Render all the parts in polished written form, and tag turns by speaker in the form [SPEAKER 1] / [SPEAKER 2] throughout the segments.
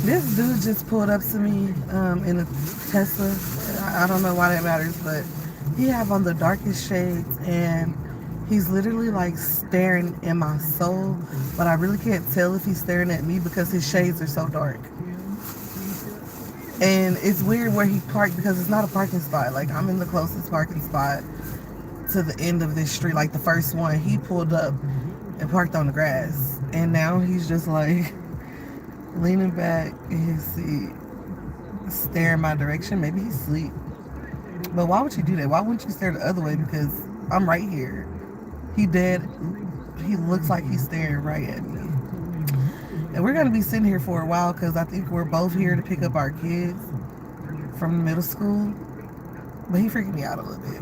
[SPEAKER 1] This dude just pulled up to me in a Tesla. I don't know why that matters, but he have on the darkest shades and he's literally like staring in my soul, but I really can't tell if he's staring at me because his shades are so dark. And it's weird where he parked because it's not a parking spot. Like I'm in the closest parking spot to the end of this street, like the first one. He pulled up and parked on the grass. And now he's just like leaning back in his seat, staring my direction. Maybe he's asleep. But why would you do that? Why wouldn't you stare the other way? Because I'm right here. He dead. He looks like he's staring right at me. And we're gonna be sitting here for a while because I think we're both here to pick up our kids from middle school. But he freaking me out a little bit.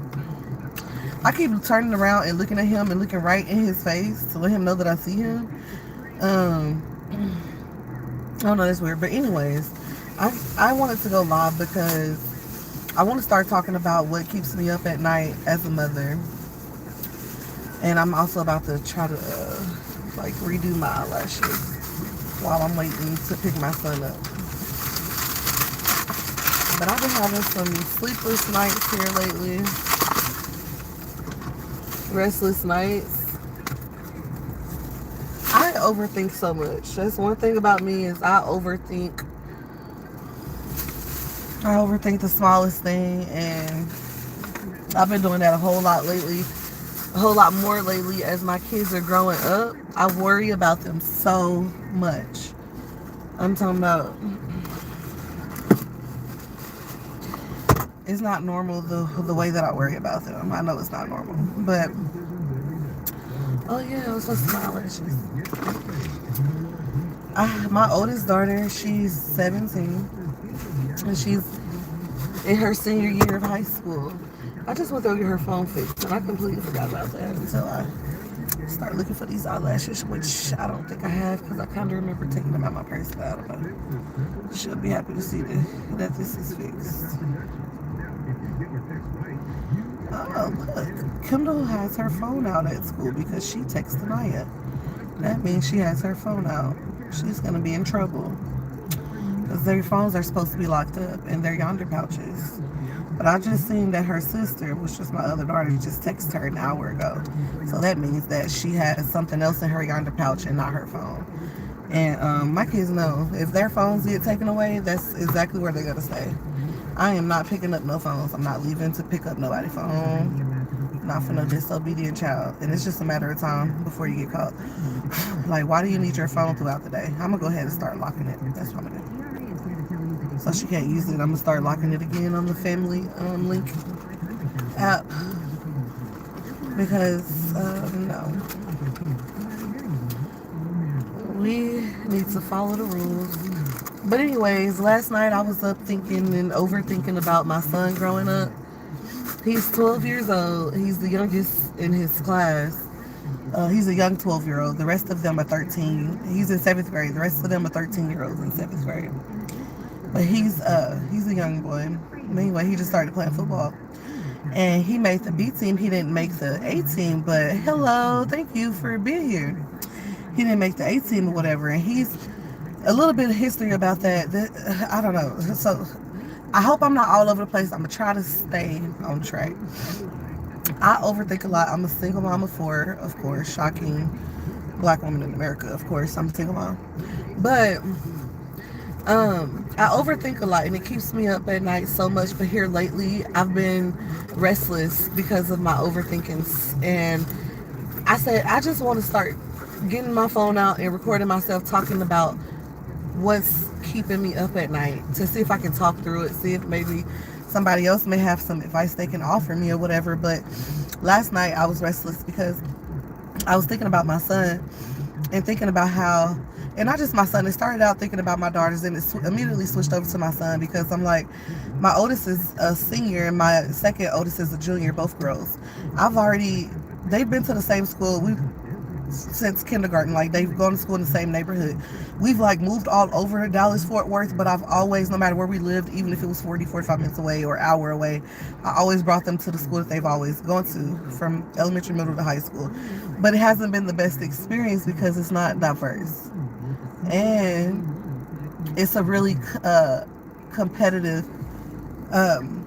[SPEAKER 1] I keep turning around and looking at him and looking right in his face to let him know that I see him. Um, I don't know, that's weird. But anyways, I wanted to go live because I want to start talking about what keeps me up at night as a mother. And I'm also about to try to like redo my eyelashes while I'm waiting to pick my son up. But I've been having some sleepless nights here lately. Restless nights. I overthink so much. That's one thing about me is I overthink. I overthink the smallest thing, and I've been doing that a whole lot lately, a whole lot more lately as my kids are growing up. I worry about them so much. I'm talking about it's not normal the way that I worry about them. I know it's not normal, but oh yeah, I was supposed to smile at my oldest daughter, she's 17, and she's in her senior year of high school. I just went to get her phone fixed, and I completely forgot about that until I started looking for these eyelashes, which I don't think I have because I kind of remember taking them out my purse, but I don't know. She'll be happy to see that this is fixed. Oh, look. Kendall has her phone out at school because she texted Naya. That means she has her phone out. She's going to be in trouble because their phones are supposed to be locked up in their yonder pouches. But I just seen that her sister, which was my other daughter, just texted her an hour ago. So that means that she has something else in her yonder pouch and not her phone. And my kids know if their phones get taken away, that's exactly where they're going to stay. I am not picking up no phones. I'm not leaving to pick up nobody's phone. Not for no disobedient child. And it's just a matter of time before you get caught. Like, why do you need your phone throughout the day? I'm going to go ahead and start locking it. That's what I'm going to do. So she can't use it. I'm going to start locking it again on the family link app. Because, no. We need to follow the rules. But anyways, last night I was up thinking and overthinking about my son growing up. He's 12 years old. He's the youngest in his class. He's a young 12-year-old. The rest of them are 13. He's in 7th grade. The rest of them are 13-year-olds in 7th grade. But he's a young boy. Anyway, he just started playing football. And he made the B team. He didn't make the A team, but hello, thank you for being here. He didn't make the A team or whatever. And he's a little bit of history about that. I don't know. So I hope I'm not all over the place. I'm going to try to stay on track. I overthink a lot. I'm a single mom of 4, of course. Shocking black woman in America, of course. I'm a single mom. But I overthink a lot and it keeps me up at night so much. But here lately, I've been restless because of my overthinkings. And I said, I just want to start getting my phone out and recording myself talking about what's keeping me up at night to see if I can talk through it, see if maybe somebody else may have some advice they can offer me or whatever. But last night I was restless because I was thinking about my son and thinking about how, and not just my son, it started out thinking about my daughters and it immediately switched over to my son because I'm like, my oldest is a senior and my second oldest is a junior, both girls. They've been to the same school. Since kindergarten, like they've gone to school in the same neighborhood. We've like moved all over Dallas Fort Worth, but I've always, no matter where we lived, even if it was 45 minutes away or an hour away, I always brought them to the school that they've always gone to, from elementary, middle to high school. But it hasn't been the best experience because it's not diverse. And it's a really competitive um,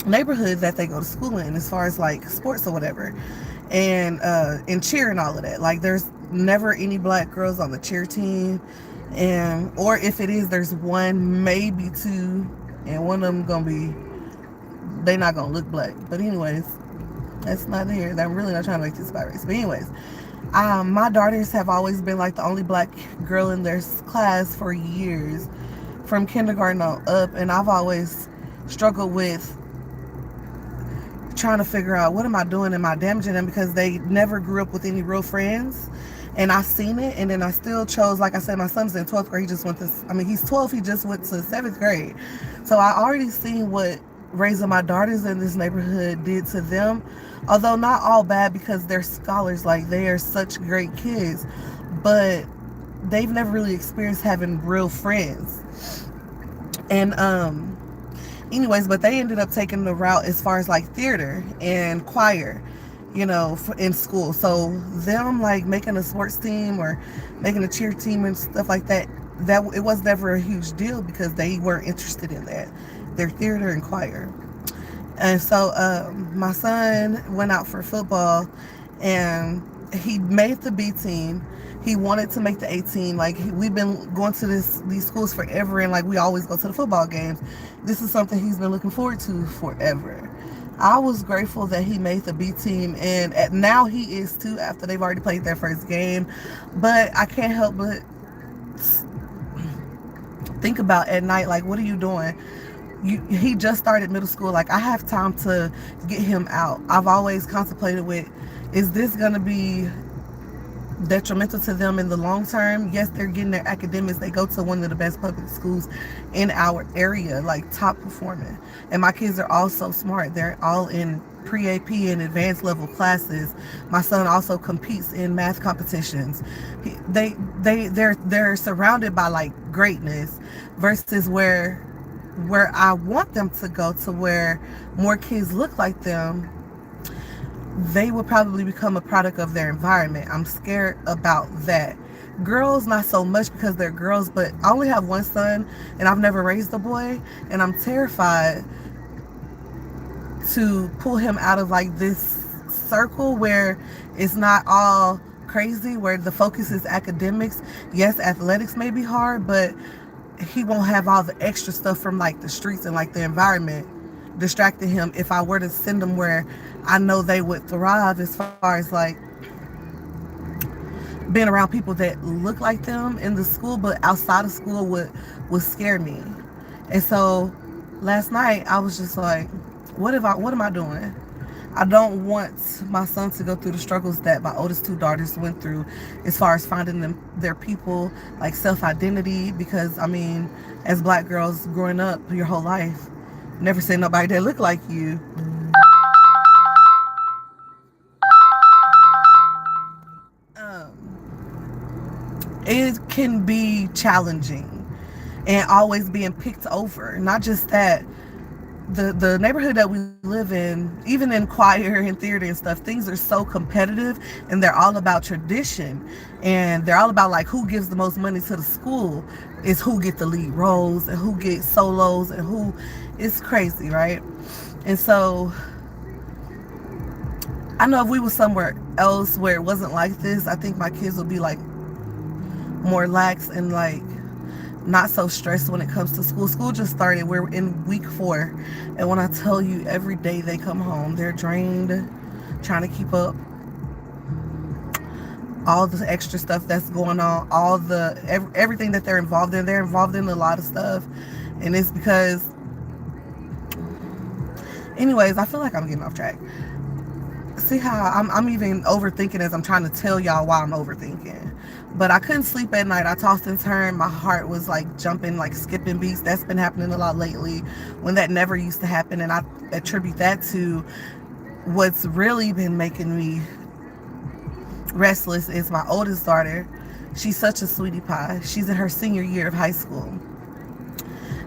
[SPEAKER 1] neighborhood that they go to school in, as far as like sports or whatever, and cheer and all of that. Like there's never any black girls on the cheer team, and or if it is, there's one, maybe two, and one of them gonna be, they not gonna look black. But anyways, that's not here. I'm really not trying to make this about race. But anyways, my daughters have always been like the only black girl in their class for years, from kindergarten on up, and I've always struggled with trying to figure out, what am I doing? Am I damaging them? Because they never grew up with any real friends, and I seen it. And then I still chose, like I said, my son's in 12th grade. He just went to, I mean, he's 12, he just went to 7th grade. So I already seen what raising my daughters in this neighborhood did to them, although not all bad, because they're scholars, like they are such great kids, but they've never really experienced having real friends. And anyways, but they ended up taking the route as far as like theater and choir, you know, in school. So them like making a sports team or making a cheer team and stuff like that, that it was never a huge deal because they weren't interested in that. Their theater and choir. And so my son went out for football, and he made the B team. He wanted to make the A team. Like, we've been going to these schools forever, and like we always go to the football games. This is something he's been looking forward to forever. I was grateful that he made the B team, and now he is too, after they've already played their first game. But I can't help but think about at night, like, what are you doing? He just started middle school. Like, I have time to get him out. I've always contemplated with, is this going to be detrimental to them in the long term? Yes, they're getting their academics. They go to one of the best public schools in our area, like top performing. And my kids are all so smart. They're all in pre-AP and advanced level classes. My son also competes in math competitions. They're surrounded by like greatness, versus where I want them to go, to where more kids look like them. They will probably become a product of their environment. I'm scared about that. Girls, not so much, because they're girls, but I only have one son and I've never raised a boy, and I'm terrified to pull him out of like this circle where it's not all crazy, where the focus is academics. Yes, athletics may be hard, but he won't have all the extra stuff from like the streets and like the environment distracting him if I were to send them where I know they would thrive, as far as like being around people that look like them in the school, but outside of school would scare me. And so last night I was just like, what am I doing? I don't want my son to go through the struggles that my oldest two daughters went through, as far as finding their people, like self-identity. Because I mean, as black girls growing up your whole life, never seen nobody that looked like you. It can be challenging, and always being picked over. Not just that, the neighborhood that we live in, even in choir and theater and stuff, things are so competitive, and they're all about tradition, and they're all about like who gives the most money to the school is who get the lead roles and who gets solos and who. It's crazy, right? And so I know if we were somewhere else where it wasn't like this, I think my kids would be like more lax and like not so stressed when it comes to school. School just started. We're in week 4. And when I tell you, every day they come home, they're drained, trying to keep up. All the extra stuff that's going on, all the everything that they're involved in a lot of stuff. And it's because, anyways, I feel like I'm getting off track. See how I'm even overthinking as I'm trying to tell y'all why I'm overthinking. But I couldn't sleep at night. I tossed and turned. My heart was like jumping, like skipping beats. That's been happening a lot lately, when that never used to happen. And I attribute that to what's really been making me restless is my oldest daughter. She's such a sweetie pie. She's in her senior year of high school.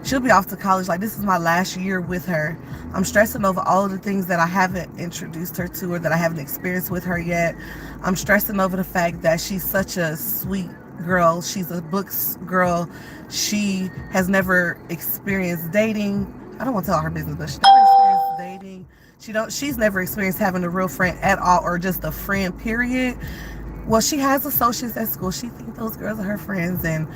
[SPEAKER 1] She'll be off to college. Like, this is my last year with her. I'm stressing over all of the things that I haven't introduced her to, or that I haven't experienced with her yet. I'm stressing over the fact that she's such a sweet girl. She's a books girl. She has never experienced dating. I don't want to tell her business, but she never experienced dating. She's never experienced having a real friend at all, or just a friend, period. Well, she has associates at school. She thinks those girls are her friends, and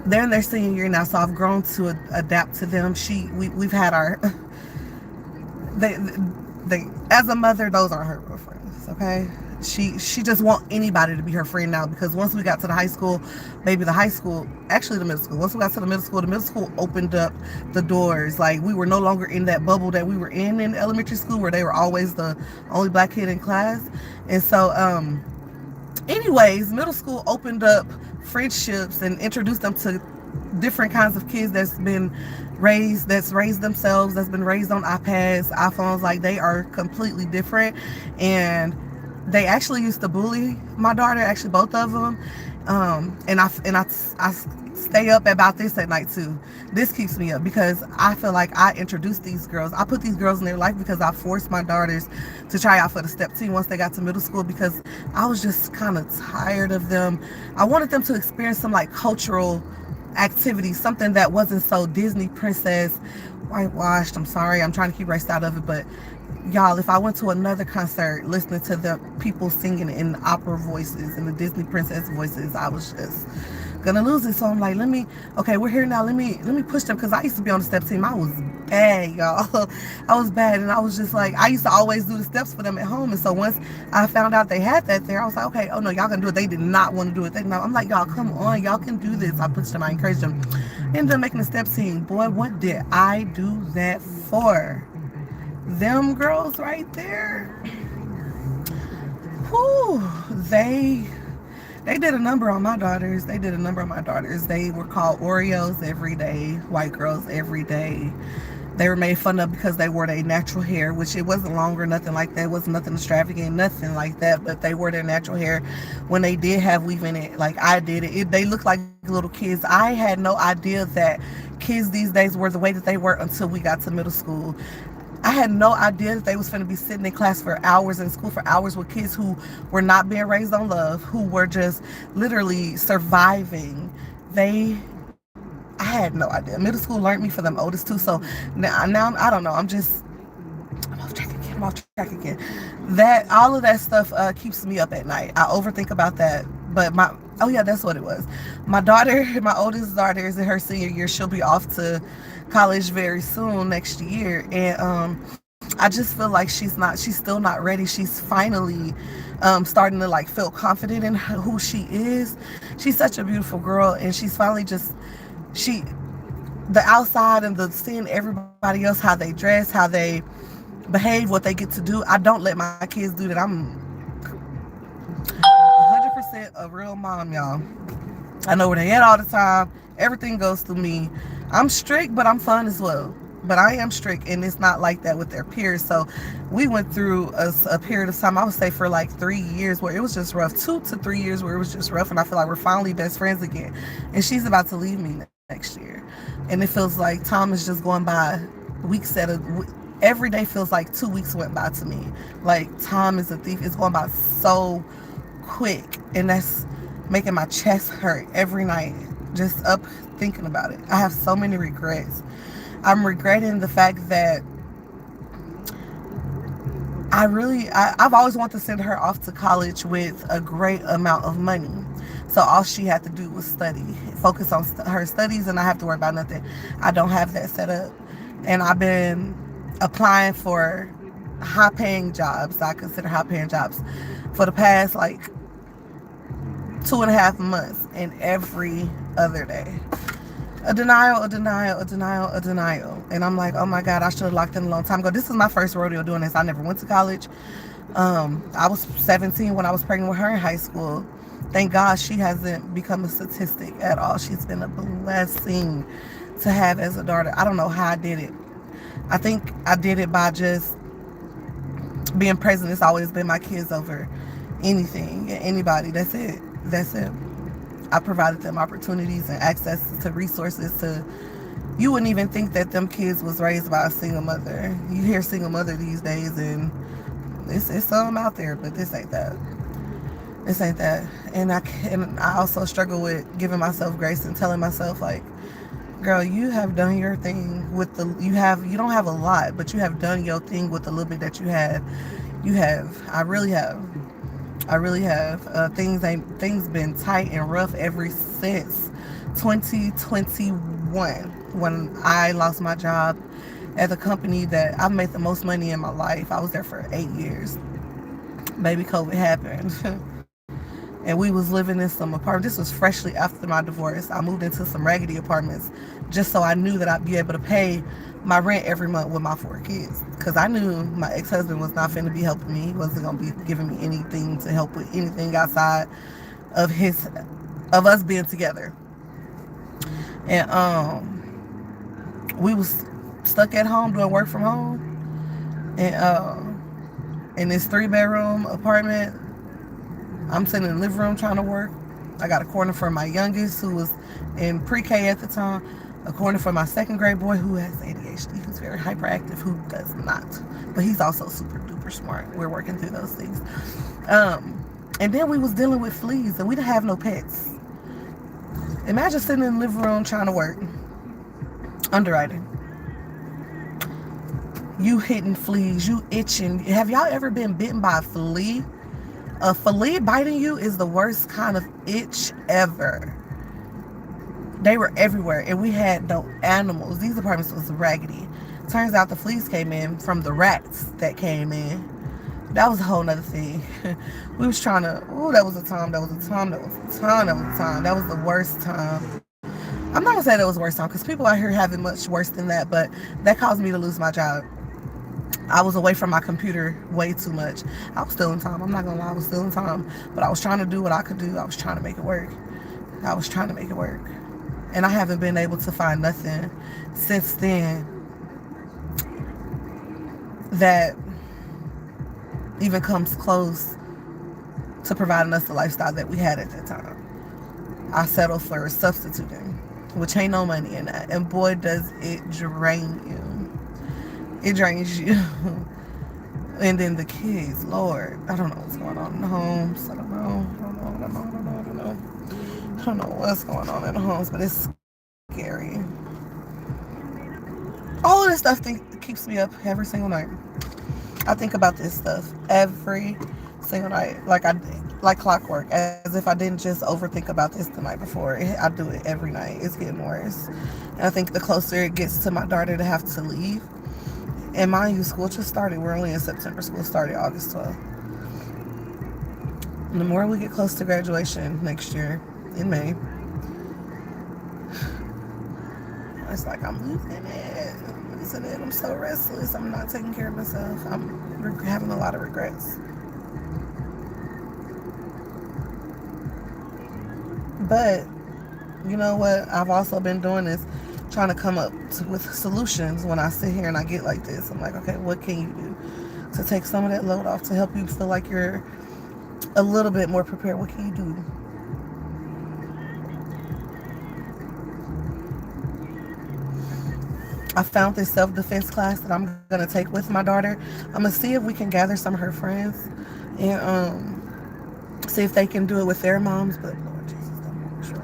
[SPEAKER 1] they're in their senior year now, so I've grown to adapt to them. We've had our they as a mother, those aren't her real friends, okay? She just want anybody to be her friend now, because once we got to the high school, maybe the high school, actually the middle school, once we got to the middle school opened up the doors. Like, we were no longer in that bubble that we were in elementary school, where they were always the only black kid in class. And so anyways, middle school opened up friendships and introduced them to different kinds of kids that's raised themselves, that's been raised on iPads, iPhones. Like, they are completely different. And they actually used to bully my daughter, actually both of them. And I stay up about this at night too. This keeps me up because I feel like I introduced these girls. I put these girls in their life because I forced my daughters to try out for the step team once they got to middle school, because I was just kind of tired of them. I wanted them to experience some like cultural activity, something that wasn't so Disney princess whitewashed. I'm sorry, I'm trying to keep raced out of it, but y'all, if I went to another concert listening to the people singing in opera voices and the Disney princess voices, I was just gonna lose it. So I'm like, okay, we're here now, let me push them, because I used to be on the step team. I was bad, y'all. I was bad, and I was just like, I used to always do the steps for them at home. And so once I found out they had that there, I was like, okay, oh no, y'all can do it. They did not want to do it. I'm like, y'all, come on, y'all can do this. I pushed them, I encouraged them. Ended up making the step team. Boy, what did I do that for? Them girls right there, whew, they did a number on my daughters. They were called Oreos every day, white girls every day. They were made fun of because they wore their natural hair, which it wasn't longer, nothing like that. It wasn't nothing extravagant, nothing like that. But they wore their natural hair. When they did have weave in it, like I did it, they looked like little kids. I had no idea that kids these days were the way that they were until we got to middle school. I had no idea that they was going to be sitting in class for hours, in school for hours, with kids who were not being raised on love, who were just literally surviving. I had no idea. Middle school learned me for them oldest too. So now I don't know. I'm off track again. That all of that stuff keeps me up at night. I overthink about that. But that's what it was. My oldest daughter is in her senior year. She'll be off to college very soon next year, and I just feel like she's still not ready. She's finally starting to like feel confident in who she is. She's such a beautiful girl, and she's finally the outside and the seeing everybody else, how they dress, how they behave, what they get to do. I don't let my kids do that. I'm 100% a real mom, y'all. I know where they at all the time. Everything goes through me. I'm strict, but I'm fun as well. But I am strict, and it's not like that with their peers. So we went through a period of time, I would say for like 3 years, where it was just rough. 2 to 3 years where it was just rough, and I feel like we're finally best friends again. And she's about to leave me next year. And it feels like time is just going by every day feels like 2 weeks went by to me. Like, time is a thief. It's going by so quick, and that's making my chest hurt every night, just up thinking about it. I have so many regrets. I'm regretting the fact that I've always wanted to send her off to college with a great amount of money. So all she had to do was focus on her studies, and not have to worry about nothing. I don't have that set up. And I've been applying for high-paying jobs. I consider high-paying jobs for the past like 2.5 months, and every other day a denial. And I'm like, oh my God, I should have locked in a long time ago. This is my first rodeo doing this. I never went to college. I was 17 when I was pregnant with her in high school. Thank God she hasn't become a statistic at all. She's been a blessing to have as a daughter. I don't know how I did it. I think I did it by just being present. It's always been my kids over anything and anybody. That's it. I provided them opportunities and access to resources. You wouldn't even think that them kids was raised by a single mother. You hear single mother these days, and it's some out there, but this ain't that. This ain't that. And I also struggle with giving myself grace and telling myself like, girl, you have done your thing with you don't have a lot, but you have done your thing with the little bit that you have. You have. I really have. I really have. Things been tight and rough ever since 2021 when I lost my job at the company that I've made the most money in my life. I was there for 8 years. Baby, COVID happened. And we was living in some apartment. This was freshly after my divorce. I moved into some raggedy apartments just so I knew that I'd be able to pay my rent every month with my 4 kids. Because I knew my ex-husband was not finna be helping me. He wasn't gonna be giving me anything to help with anything outside of us being together. And we was stuck at home doing work from home. And in this 3-bedroom apartment, I'm sitting in the living room trying to work. I got a corner for my youngest who was in pre-K at the time, a corner for my second grade boy who has ADHD, who's very hyperactive, who does not. But he's also super duper smart. We're working through those things. And then we was dealing with fleas and we didn't have no pets. Imagine sitting in the living room trying to work, underwriting. You hitting fleas, you itching. Have y'all ever been bitten by a flea? A flea biting you is the worst kind of itch ever. They were everywhere, and we had no animals. These apartments was raggedy. Turns out the fleas came in from the rats that came in. That was a whole nother thing. We was trying to, that was a time, that was a time, that was a time, that was a time. That was the worst time. I'm not gonna say that was the worst time, because people out here have it much worse than that, but that caused me to lose my job. I was away from my computer way too much. I was still in time. I'm not gonna lie, I was still in time. But I was trying to do what I could do. I was trying to make it work. I was trying to make it work. And I haven't been able to find nothing since then that even comes close to providing us the lifestyle that we had at that time. I settled for substituting, which ain't no money in that. And boy, does it drain you. It drains you. And then the kids, Lord, I don't know what's going on in the homes. I don't know what's going on in the homes, but it's scary. All of this stuff keeps me up every single night. I think about this stuff every single night, like clockwork, as if I didn't just overthink about this the night before. I do it every night. It's getting worse. And I think the closer it gets to my daughter to have to leave, and mind you, school just started. We're only in September. School started August 12th. And the more we get close to graduation next year in May, it's like I'm losing it. I'm losing it. I'm so restless. I'm not taking care of myself. I'm having a lot of regrets. But you know what? I've also been doing this, trying to come up with solutions when I sit here and I get like this. I'm like, okay, what can you do to take some of that load off, to help you feel like you're a little bit more prepared? What can you do? I found this self-defense class that I'm going to take with my daughter. I'm going to see if we can gather some of her friends and see if they can do it with their moms. But Lord Jesus, I'm sure.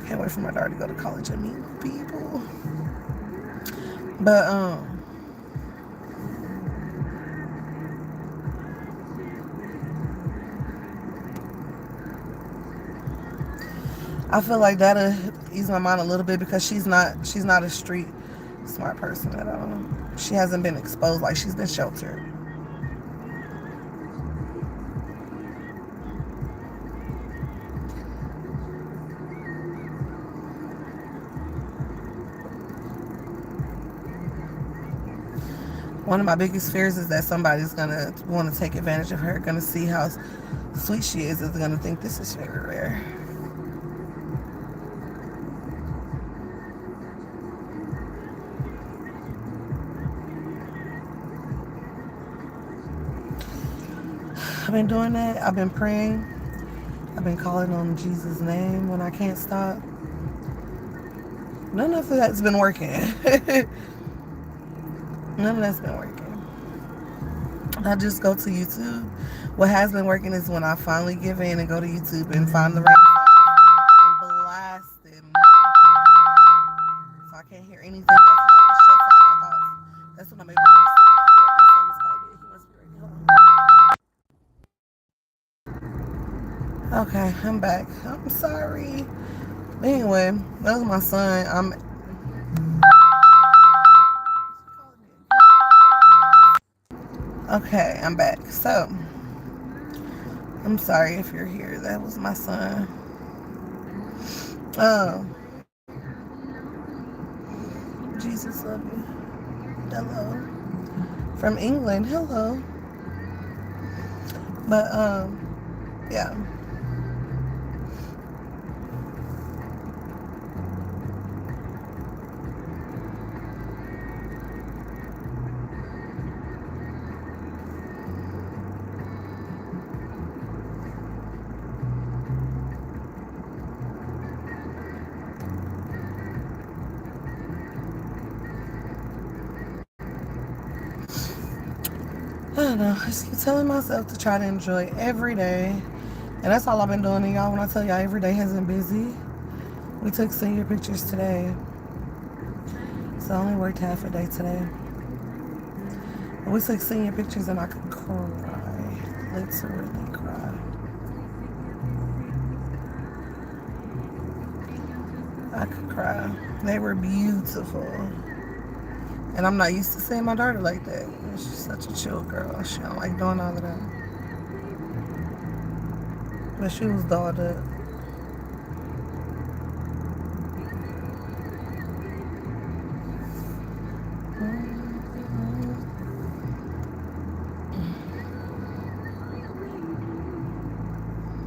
[SPEAKER 1] I can't wait for my daughter to go to college and meet people. But I feel like that'll ease my mind a little bit, because she's not a street smart person at all. She hasn't been exposed, like she's been sheltered. One of my biggest fears is that somebody's gonna want to take advantage of her, gonna see how sweet she is gonna think this is very rare. I've been doing that. I've been praying. I've been calling on Jesus' name when I can't stop. None of that's been working. None of that's been working. I just go to YouTube. What has been working is when I finally give in and go to YouTube and find the rain sound and blast it. So I can't hear anything else. So I can shut out my thoughts. That's when I'm able to go to sleep. My son is calling me. He must be ready. Hold on. Okay, I'm back. I'm sorry. Anyway, that was my son. Okay, I'm back. So, I'm sorry if you're here. That was my son. Oh, Jesus love you. Hello. From England. Hello. But, yeah. I don't know. I just keep telling myself to try to enjoy every day. And that's all I've been doing. And y'all, when I tell y'all every day has been busy, we took senior pictures today. So I only worked half a day today. But we took senior pictures and I could cry. Literally cry. I could cry. They were beautiful. And I'm not used to seeing my daughter like that. She's such a chill girl. She don't like doing all of that. But she was dolled up.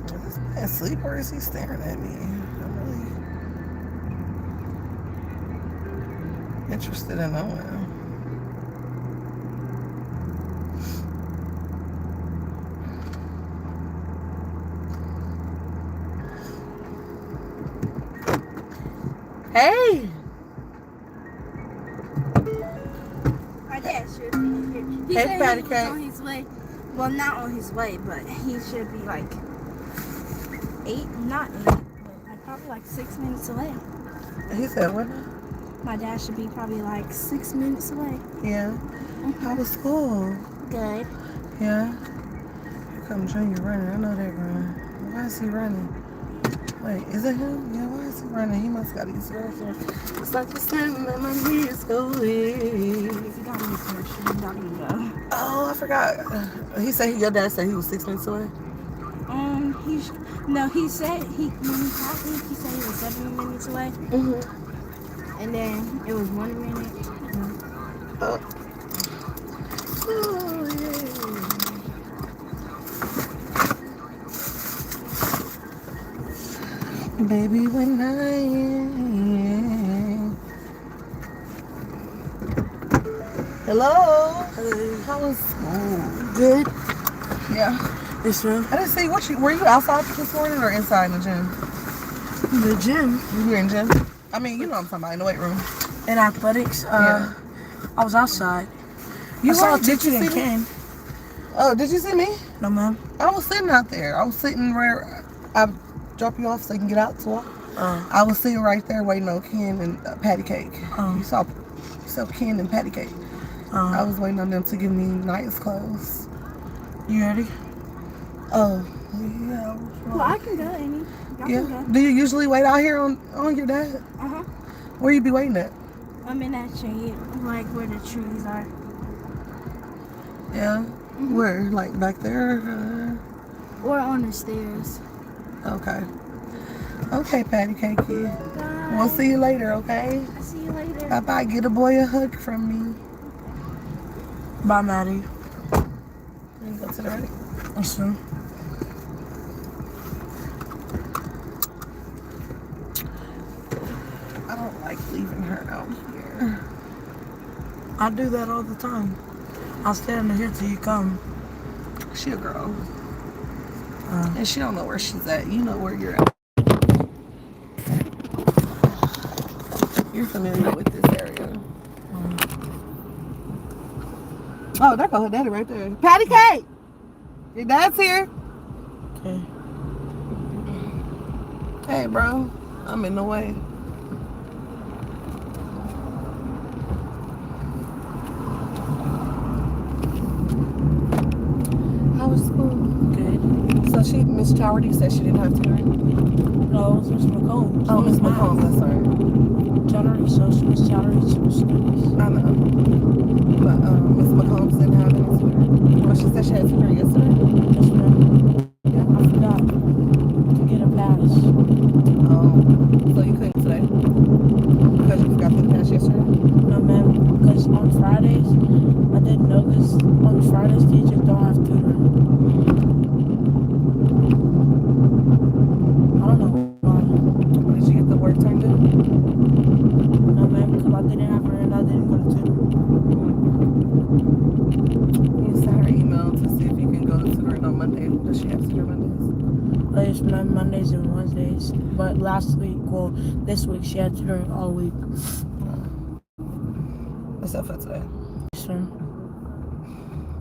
[SPEAKER 1] Is this man asleep or is he staring at me? I'm really interested in knowing. Hey!
[SPEAKER 2] My dad should be here. He
[SPEAKER 1] Hey,
[SPEAKER 2] said
[SPEAKER 1] Patty
[SPEAKER 2] he was
[SPEAKER 1] Cake.
[SPEAKER 2] on his way. Well, not on his way, but he should be like 8, not 8, but like probably like 6 minutes away.
[SPEAKER 1] He said what?
[SPEAKER 2] My dad should be probably like 6 minutes away.
[SPEAKER 1] Yeah. How was school?
[SPEAKER 2] Good.
[SPEAKER 1] Yeah. Here come Junior running. I know that run. Why is he running? Wait, is it him? Yeah, why is he running? He must got these girls on. It's like the standing at my knees going.
[SPEAKER 2] He got his question. He got to go.
[SPEAKER 1] Oh, I forgot. He said your dad said he was 6 minutes away.
[SPEAKER 2] He said when he called me, he said he was 7 minutes away.
[SPEAKER 1] Mm-hmm.
[SPEAKER 2] And then it was 1 minute.
[SPEAKER 1] Oh. Oh, yeah. Baby, when Hello.
[SPEAKER 2] Hello.
[SPEAKER 1] How was school?
[SPEAKER 2] Good.
[SPEAKER 1] Yeah.
[SPEAKER 2] It's true.
[SPEAKER 1] I didn't see were you outside this morning or inside in the gym?
[SPEAKER 2] The gym.
[SPEAKER 1] You were in gym? I mean, you know what I'm talking about, in the weight room.
[SPEAKER 2] In athletics.
[SPEAKER 1] Yeah.
[SPEAKER 2] I was outside.
[SPEAKER 1] You
[SPEAKER 2] I saw a
[SPEAKER 1] did you
[SPEAKER 2] teacher
[SPEAKER 1] see
[SPEAKER 2] in
[SPEAKER 1] me?
[SPEAKER 2] Ken.
[SPEAKER 1] Oh, did you see me?
[SPEAKER 2] No, ma'am.
[SPEAKER 1] I was sitting out there. I was sitting where I drop you off so you can get out to walk. I was sitting right there waiting on Ken and Patty Cake. You saw Ken and Patty Cake. I was waiting on them to give me nice clothes.
[SPEAKER 2] You ready?
[SPEAKER 1] Oh, yeah.
[SPEAKER 2] Well, I can go, Amy. Y'all can go.
[SPEAKER 1] Do you usually wait out here on your dad?
[SPEAKER 2] Uh-huh.
[SPEAKER 1] Where you be waiting at?
[SPEAKER 2] I'm in that tree, like where the trees are.
[SPEAKER 1] Yeah.
[SPEAKER 2] Mm-hmm.
[SPEAKER 1] Where? Like back there?
[SPEAKER 2] Or on the stairs.
[SPEAKER 1] Okay. Okay, Patty Cake.
[SPEAKER 2] Bye.
[SPEAKER 1] We'll see you later, okay?
[SPEAKER 2] I'll see you later.
[SPEAKER 1] Bye-bye. Get a boy a hug from me.
[SPEAKER 2] Bye, Maddie.
[SPEAKER 1] You go to the right.
[SPEAKER 2] That's true.
[SPEAKER 1] I don't like leaving her out here.
[SPEAKER 2] I do that all the time. I'll stand here till you come.
[SPEAKER 1] She a girl. And she don't know where she's at. You know where you're at. You're familiar with this area. Oh, there goes her daddy right there. Patty Cake! Your dad's here.
[SPEAKER 2] Okay.
[SPEAKER 1] Hey, bro. I'm in the way. How was school?
[SPEAKER 2] Good.
[SPEAKER 1] So Miss Chowerty said she didn't have tutoring?
[SPEAKER 2] No, it was Miss McCombs.
[SPEAKER 1] Oh, Miss McCombs, that's right.
[SPEAKER 2] Generally, Miss Chattery, social studies.
[SPEAKER 1] I know. But Miss McCombs didn't have any tutoring. Well, she said she had tutoring yesterday.
[SPEAKER 2] Yes, ma'am. I forgot to get a pass.
[SPEAKER 1] So you couldn't today? Because you forgot the pass yesterday?
[SPEAKER 2] No, ma'am. Because on Fridays, I didn't know this. On Fridays, teachers don't have tutoring. I don't know why.
[SPEAKER 1] Did you get the work turned in?
[SPEAKER 2] No, ma'am. Because I didn't have her and I didn't go to tutoring.
[SPEAKER 1] You sent her email to see if you can go to tutoring on Monday. Does she have tutoring Mondays?
[SPEAKER 2] It's Mondays and Wednesdays. But last week, well, this week, she had tutoring all week.
[SPEAKER 1] Except for today.
[SPEAKER 2] Sure.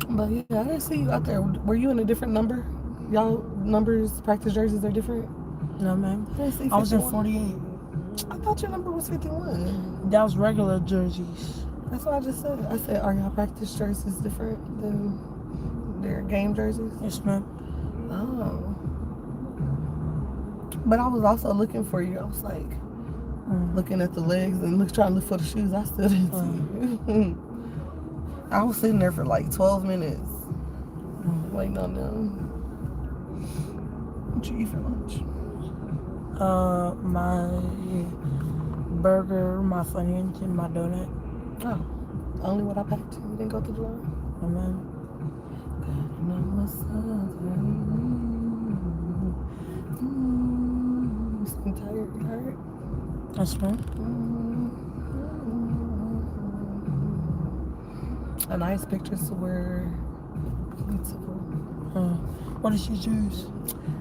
[SPEAKER 1] But yeah, I didn't see you out there. Were you in a different number? Y'all numbers, practice jerseys are different?
[SPEAKER 2] No, ma'am.
[SPEAKER 1] I didn't see 51.
[SPEAKER 2] I was in 48.
[SPEAKER 1] I thought your number was 51.
[SPEAKER 2] That was regular jerseys.
[SPEAKER 1] That's what I just said. I said, are y'all practice jerseys different than their game jerseys?
[SPEAKER 2] Yes, ma'am.
[SPEAKER 1] Oh. But I was also looking for you. I was like, looking at the legs and trying to look for the shoes. I still didn't see you. I was sitting there for like 12 minutes waiting on them. What you eat for lunch?
[SPEAKER 2] My burger, my Funyuns, and my donut.
[SPEAKER 1] Oh, only what I packed. You didn't go to the line?
[SPEAKER 2] And then,
[SPEAKER 1] I'm tired. You tired?
[SPEAKER 2] that's right.
[SPEAKER 1] A nice pictures were beautiful.
[SPEAKER 2] What did she choose?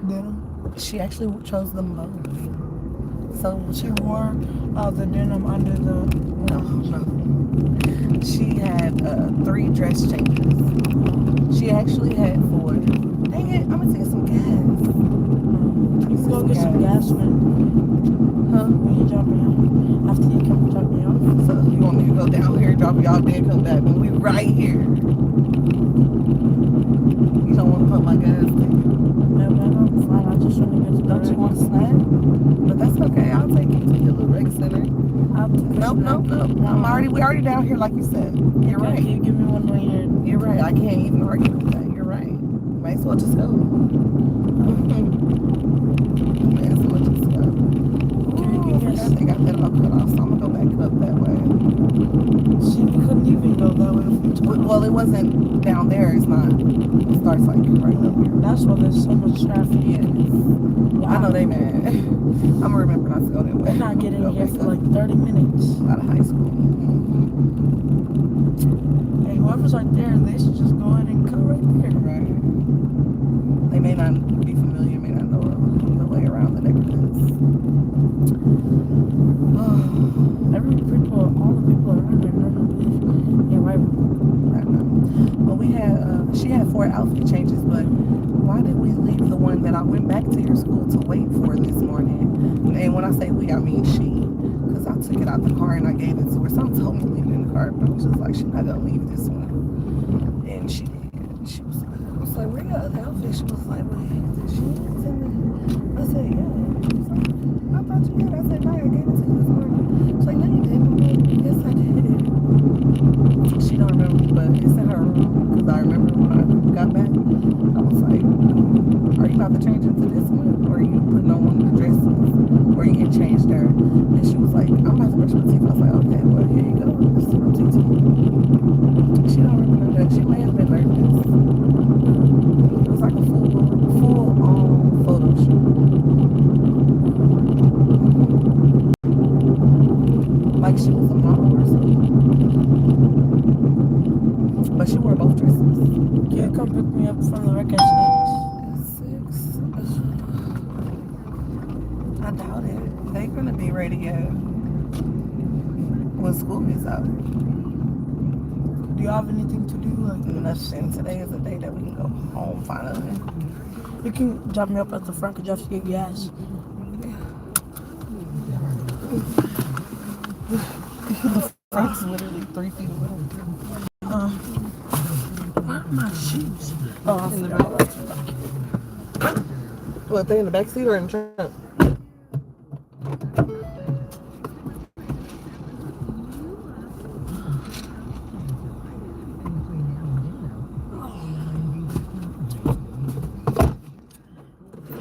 [SPEAKER 2] Denim.
[SPEAKER 1] She actually chose them both. So
[SPEAKER 2] She wore the denim under the.
[SPEAKER 1] no. She had 3 dress changes. She actually had 4. Dang it! I'm gonna take some gas.
[SPEAKER 2] You can go get some gas when you drop me off. After you come drop me off.
[SPEAKER 1] So you want me to go down here, drop y'all there, come back, and we right here. You don't want to put my gas tank.
[SPEAKER 2] No, I'm fine. I just want to get to the
[SPEAKER 1] Don't you want a snack? But that's okay. I'll take you to your little rec center. Nope. We already down here, like you said. You're right.
[SPEAKER 2] You give me one more.
[SPEAKER 1] You're right. I can't even argue with that. You're right. Might as well just go. Might as well just go. I think I got that all cut off, so I'm gonna go back up that way.
[SPEAKER 2] See, we couldn't even go that way.
[SPEAKER 1] Well, it wasn't down there. It's not. It starts like right up here.
[SPEAKER 2] That's why there's so much traffic.
[SPEAKER 1] Yes. I know they mad. I'm gonna remember not to go that way.
[SPEAKER 2] We're not getting here for like 30 minutes.
[SPEAKER 1] Out of high school.
[SPEAKER 2] Hey, whoever's right there, they should just go ahead and come right there.
[SPEAKER 1] Right. They may not be familiar, may not know the way around the neighborhoods.
[SPEAKER 2] All the people around there know yeah, right.
[SPEAKER 1] Right now. Well, she had 4 outfit changes, but why did we leave the one that I went back to your school to wait for this morning? And when I say we, I mean she. Because I took it out the car and I gave it to her. Someone told me to leave it in the car, but I was just like, she's not going to leave this one. And she did. She was like, where your other outfit? She was like, wait, did she send it? I said, yeah. She was like, I thought you did. I said, no, I gave it to you this morning. She's like, no, you didn't. Yes, I did. She don't remember, but it's in her room. Because I remember when I got back, I was like, are you about to change into this one? Or are you putting on one of the dresses? Or you get changed there? And she was like, I'm about to brush my teeth. I was like, okay, well, here you go. This is your teeth. She don't remember that. She may have been nervous. It was like a full-on photo shoot. Like she was a model or something. But she wore both dresses.
[SPEAKER 2] Yeah, come pick me up from the record six.
[SPEAKER 1] I doubt it. They're gonna be ready when school is out.
[SPEAKER 2] Do you have anything to do Look,
[SPEAKER 1] And that's and today is the day that we can go home finally.
[SPEAKER 2] you can drop me up at the front because you have to get gas.
[SPEAKER 1] Front's literally 3 feet away.
[SPEAKER 2] Where are my shoes? Oh,
[SPEAKER 1] In the
[SPEAKER 2] I forgot.
[SPEAKER 1] What, they in the back seat or in the trunk?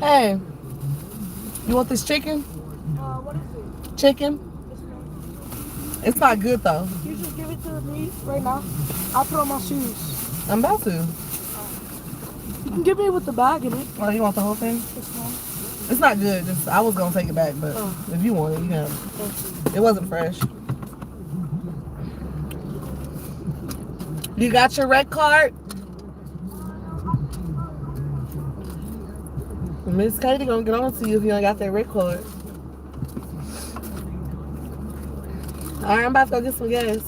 [SPEAKER 1] Hey, you want this chicken?
[SPEAKER 2] What is it?
[SPEAKER 1] Chicken? It's not good though.
[SPEAKER 2] You just give it to me right now. I'll put on my shoes.
[SPEAKER 1] I'm about to.
[SPEAKER 2] You can give me with the bag in it.
[SPEAKER 1] Oh, you want the whole thing?
[SPEAKER 2] It's fine.
[SPEAKER 1] It's not good. I was gonna take it back, but if you want it, you can. It wasn't fresh. You got your red card? Miss Katie gonna get on to you if you ain't got that red card. All right, I'm about to go get some gas.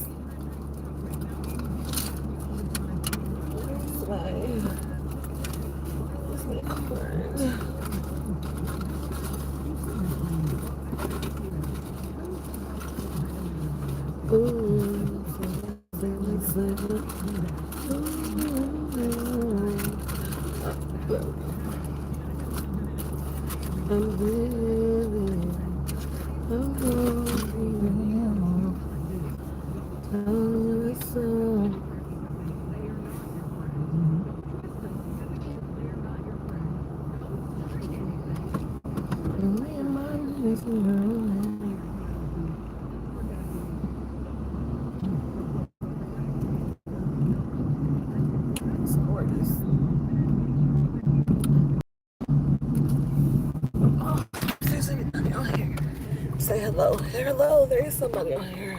[SPEAKER 1] Say hello. Hello, there is somebody on here.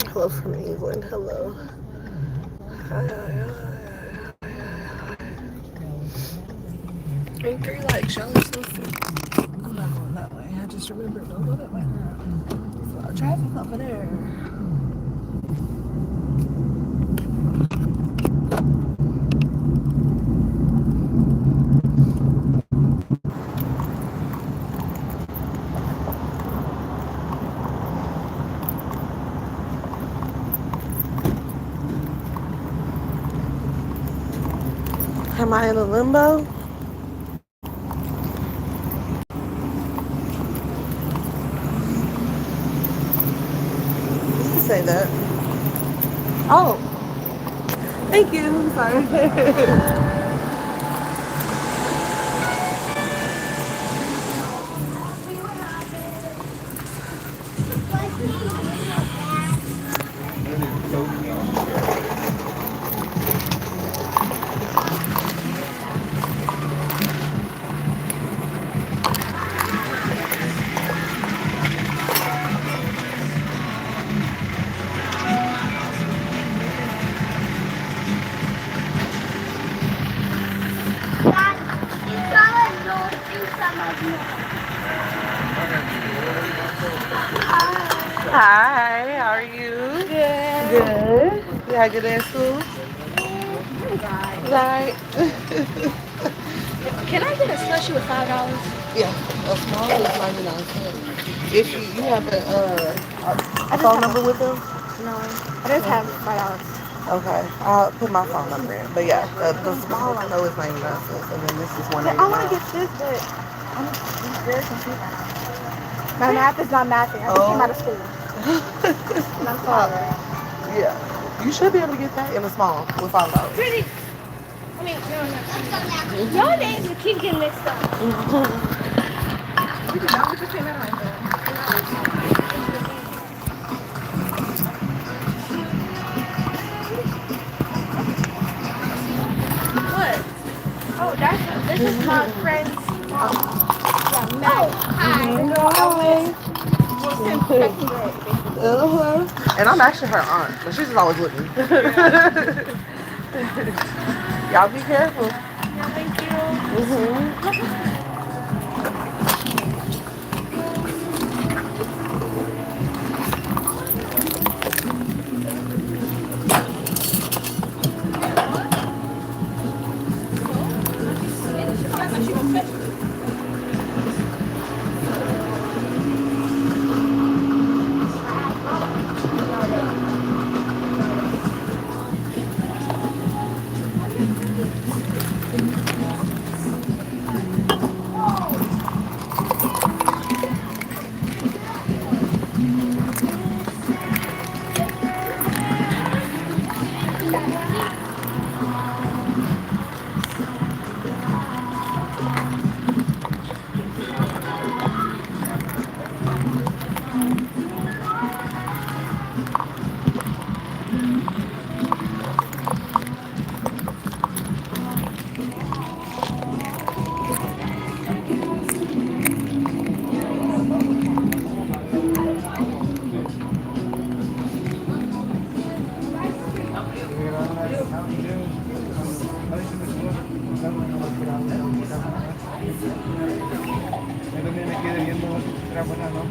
[SPEAKER 1] Hello from England. Hello. Hi. Ain't 3 likes, y'all. I'm not going that way. I just remembered, don't go that way. There's a lot of traffic over there. Am I in a limbo? You can say that. Oh, thank you. I'm sorry. Hi, how are you? Good. Good. You had a good day at school? Right.
[SPEAKER 2] Can I get a slushy with $5?
[SPEAKER 1] Yeah, a small is 99 cents. If you have a phone number with them?
[SPEAKER 2] No, I just have $5.
[SPEAKER 1] Okay, I'll put my phone number in. But yeah, the small I know is 99 cents, and then this is 189.
[SPEAKER 2] I want to get this, but I'm very confused. My math is not mathing. I just came out of school. And I'm sorry.
[SPEAKER 1] Yeah, you should be able to get that in a small with $5.
[SPEAKER 2] Pretty. I mean, no. Your names are keeping mixed up. We did not just came out of What? Oh, this is my friend's mom. Yeah, Meg. Hi.
[SPEAKER 1] And I'm actually her aunt, but she's just always with me. Y'all be careful.
[SPEAKER 2] Thank you.